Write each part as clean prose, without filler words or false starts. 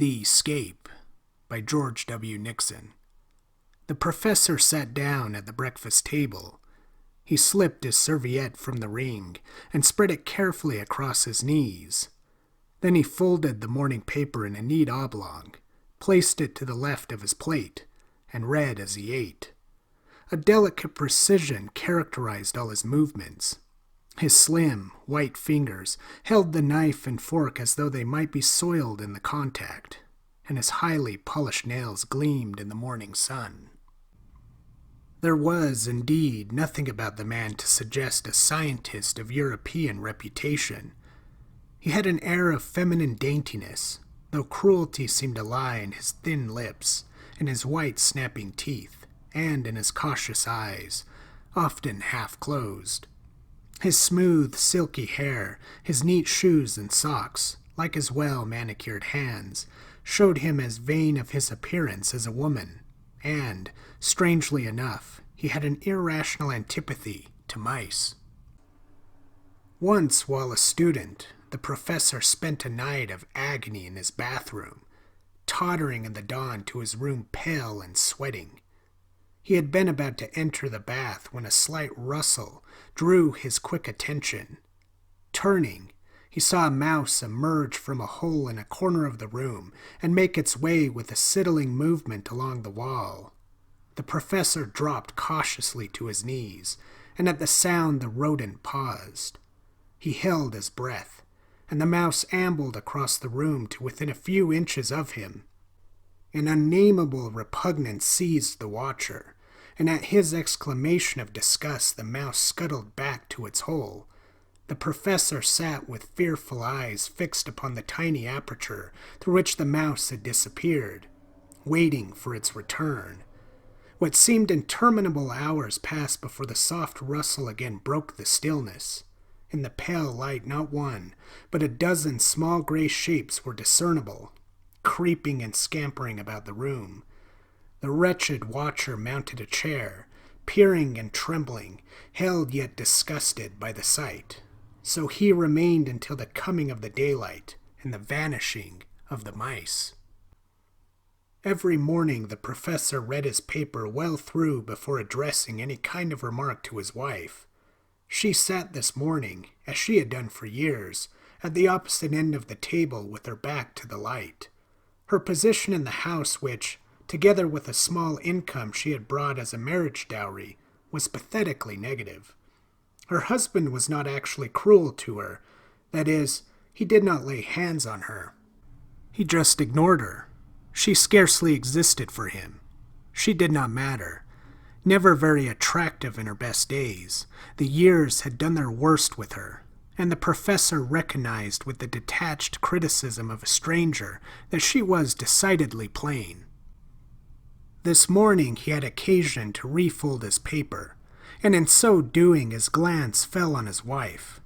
The Escape by George W. Nixon. The professor sat down at the breakfast table. He slipped his serviette from the ring and spread it carefully across his knees. Then he folded the morning paper in a neat oblong, placed it to the left of his plate, and read as he ate. A delicate precision characterized all his movements. His slim, white fingers held the knife and fork as though they might be soiled in the contact, and his highly polished nails gleamed in the morning sun. There was, indeed, nothing about the man to suggest a scientist of European reputation. He had an air of feminine daintiness, though cruelty seemed to lie in his thin lips, in his white snapping teeth, and in his cautious eyes, often half closed. His smooth, silky hair, his neat shoes and socks, like his well-manicured hands, showed him as vain of his appearance as a woman, and, strangely enough, he had an irrational antipathy to mice. Once, while a student, the professor spent a night of agony in his bathroom, tottering in the dawn to his room pale and sweating. He had been about to enter the bath when a slight rustle drew his quick attention. Turning, he saw a mouse emerge from a hole in a corner of the room and make its way with a sidling movement along the wall. The professor dropped cautiously to his knees, and at the sound the rodent paused. He held his breath, and the mouse ambled across the room to within a few inches of him. An unnameable repugnance seized the watcher, and at his exclamation of disgust the mouse scuttled back to its hole. The professor sat with fearful eyes fixed upon the tiny aperture through which the mouse had disappeared, waiting for its return. What seemed interminable hours passed before the soft rustle again broke the stillness. In the pale light not one, but a dozen small gray shapes were discernible, creeping and scampering about the room. The wretched watcher mounted a chair, peering and trembling, held yet disgusted by the sight. So he remained until the coming of the daylight and the vanishing of the mice. Every morning the professor read his paper well through before addressing any kind of remark to his wife. She sat this morning, as she had done for years, at the opposite end of the table with her back to the light. Her position in the house, which, together with a small income she had brought as a marriage dowry, was pathetically negative. Her husband was not actually cruel to her. That is, he did not lay hands on her. He just ignored her. She scarcely existed for him. She did not matter. Never very attractive in her best days, the years had done their worst with her, and the professor recognized with the detached criticism of a stranger that she was decidedly plain. This morning he had occasion to refold his paper, and in so doing his glance fell on his wife.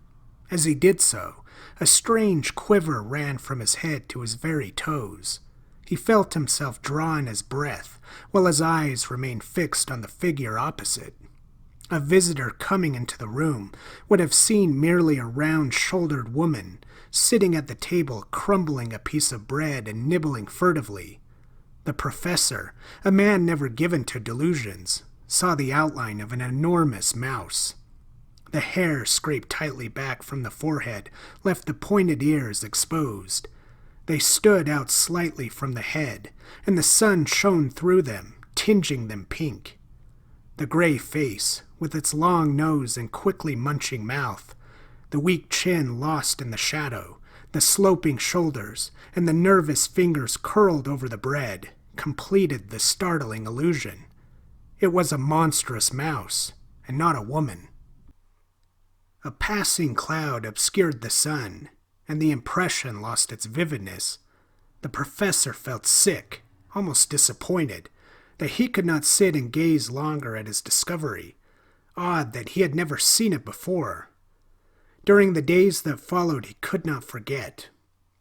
As he did so, a strange quiver ran from his head to his very toes. He felt himself draw in his breath, while his eyes remained fixed on the figure opposite. A visitor coming into the room would have seen merely a round-shouldered woman sitting at the table crumbling a piece of bread and nibbling furtively. The professor, a man never given to delusions, saw the outline of an enormous mouse. The hair scraped tightly back from the forehead left the pointed ears exposed. They stood out slightly from the head, and the sun shone through them, tinging them pink. The gray face, with its long nose and quickly munching mouth, the weak chin lost in the shadow, the sloping shoulders, and the nervous fingers curled over the bread, completed the startling illusion. It was a monstrous mouse, and not a woman. A passing cloud obscured the sun, and the impression lost its vividness. The professor felt sick, almost disappointed, that he could not sit and gaze longer at his discovery. Odd that he had never seen it before. During the days that followed he could not forget.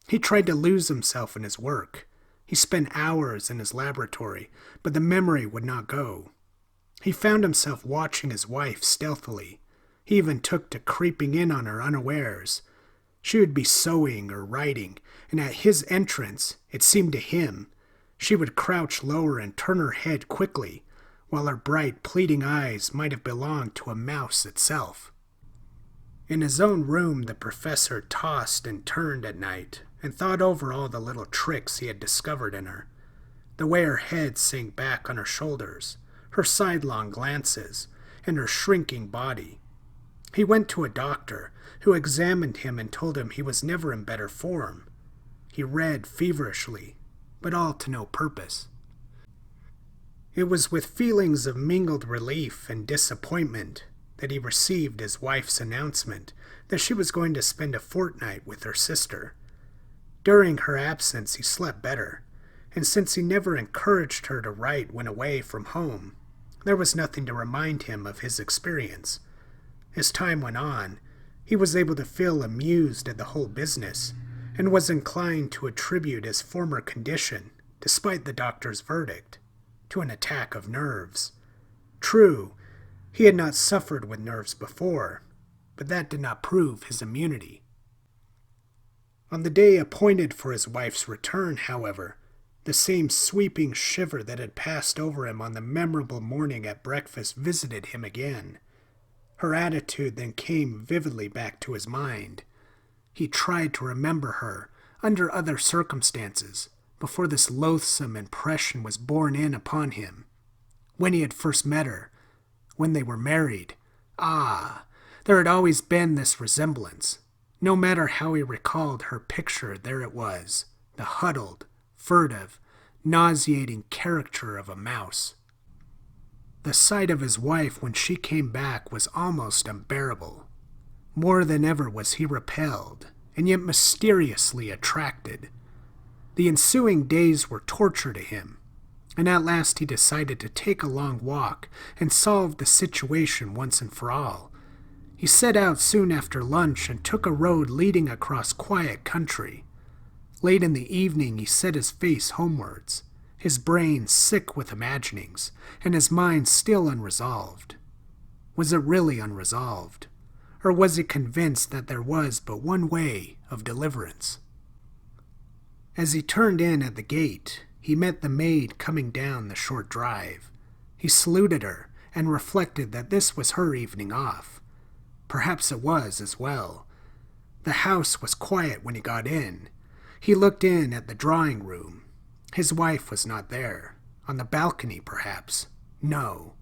He tried to lose himself in his work. He spent hours in his laboratory, but the memory would not go. He found himself watching his wife stealthily. He even took to creeping in on her unawares. She would be sewing or writing, and at his entrance, it seemed to him, she would crouch lower and turn her head quickly, while her bright, pleading eyes might have belonged to a mouse itself. In his own room, the professor tossed and turned at night and thought over all the little tricks he had discovered in her. The way her head sank back on her shoulders, her sidelong glances, and her shrinking body. He went to a doctor, who examined him and told him he was never in better form. He read feverishly, but all to no purpose. It was with feelings of mingled relief and disappointment that he received his wife's announcement that she was going to spend a fortnight with her sister. During her absence, he slept better, and since he never encouraged her to write when away from home, there was nothing to remind him of his experience. As time went on, he was able to feel amused at the whole business, and was inclined to attribute his former condition, despite the doctor's verdict, to an attack of nerves. True, he had not suffered with nerves before, but that did not prove his immunity. On the day appointed for his wife's return, however, the same sweeping shiver that had passed over him on the memorable morning at breakfast visited him again. Her attitude then came vividly back to his mind. He tried to remember her under other circumstances before this loathsome impression was borne in upon him. When he had first met her, when they were married, there had always been this resemblance. No matter how he recalled her picture, there it was, the huddled, furtive, nauseating caricature of a mouse. The sight of his wife when she came back was almost unbearable. More than ever was he repelled, and yet mysteriously attracted. The ensuing days were torture to him, and at last he decided to take a long walk and solve the situation once and for all. He set out soon after lunch and took a road leading across quiet country. Late in the evening he set his face homewards, his brain sick with imaginings, and his mind still unresolved. Was it really unresolved? Or was he convinced that there was but one way of deliverance? As he turned in at the gate, he met the maid coming down the short drive. He saluted her and reflected that this was her evening off. Perhaps it was as well. The house was quiet when he got in. He looked in at the drawing room. His wife was not there. On the balcony, perhaps. No.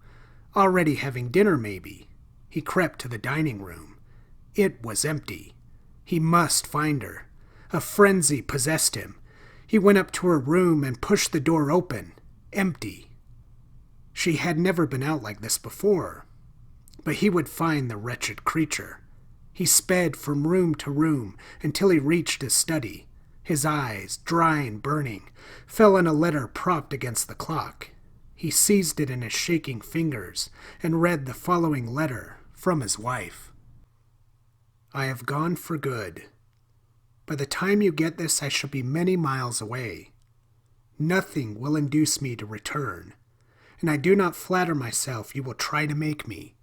Already having dinner, maybe. He crept to the dining room. It was empty. He must find her. A frenzy possessed him. He went up to her room and pushed the door open. Empty. She had never been out like this before. But he would find the wretched creature. He sped from room to room until he reached his study. His eyes, dry and burning, fell on a letter propped against the clock. He seized it in his shaking fingers and read the following letter from his wife. I have gone for good. By the time you get this, I shall be many miles away. Nothing will induce me to return, and I do not flatter myself you will try to make me.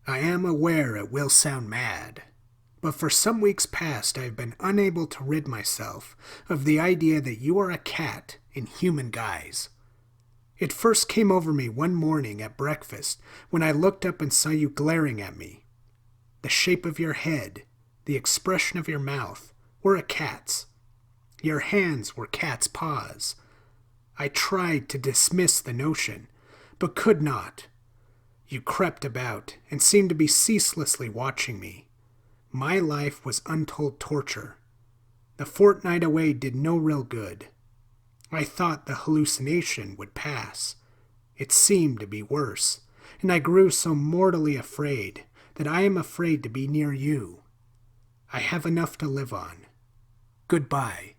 I am aware it will sound mad, but for some weeks past I have been unable to rid myself of the idea that you are a cat in human guise. It first came over me one morning at breakfast when I looked up and saw you glaring at me. The shape of your head, the expression of your mouth, were a cat's. Your hands were cat's paws. I tried to dismiss the notion, but could not. You crept about and seemed to be ceaselessly watching me. My life was untold torture. The fortnight away did no real good. I thought the hallucination would pass. It seemed to be worse, and I grew so mortally afraid that I am afraid to be near you. I have enough to live on. Goodbye.